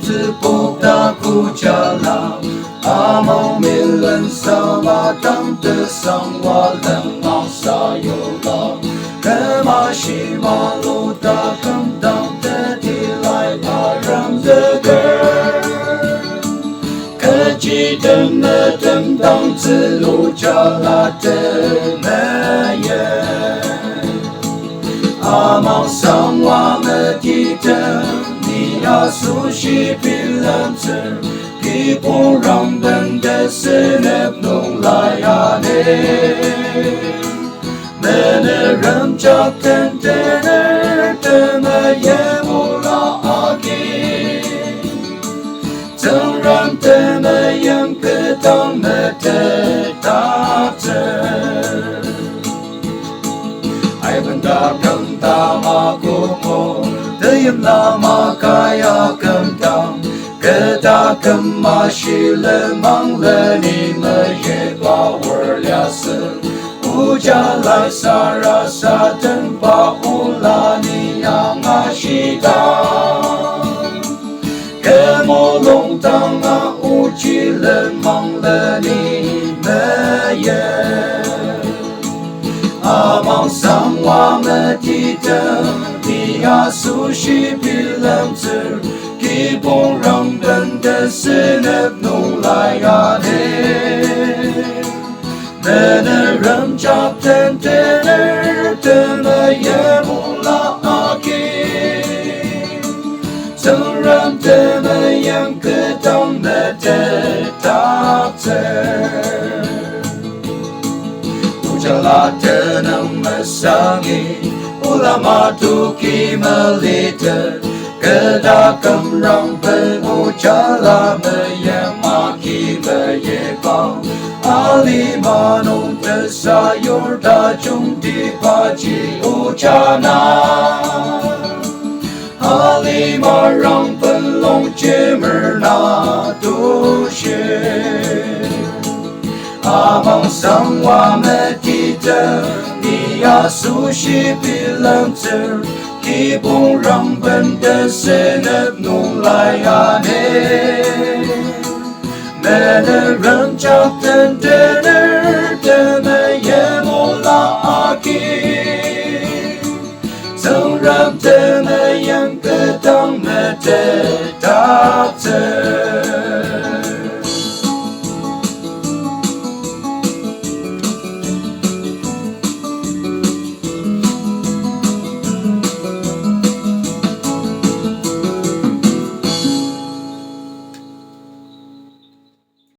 Tzupokdak Ojala Among milen sama tang te sang wa leng mang sa yo la Kema shi ma lu da keng dang te di lai pa ram de ge Keji de me dem dang zi lu ja la de me ye Among sang wa me di de呀，苏西比冷子，一不让人的思念弄来呀呢。没那人家等的那的那也不拉阿给，怎让的那样个当那的大着，爱本大更大马古莫。Dayam lama kaya kentang Keda kema shile mang le ni me ye ba wer lia se Ojala sara sa ten ba ula ni yang a shi da Kemo long tang a uji le mang le ni me ye Among sang wa me di de呀，苏西比冷子，基本让人的思念弄来呀呢。没那人家等的那的那也不拉阿给，怎让的那样个当那的大子。Ojala de nama sangi ulama tuki melita kedakam rang pen ojala meyemaki meyebang ali manong tersayur dajung di paji ojana ali marang pelong cemerna dushe Among sang wa me di de你呀苏西比冷子，基本让本的思念弄来呀呢。没那人家等的那的没也莫拉阿给，怎让的没样个当没的大子。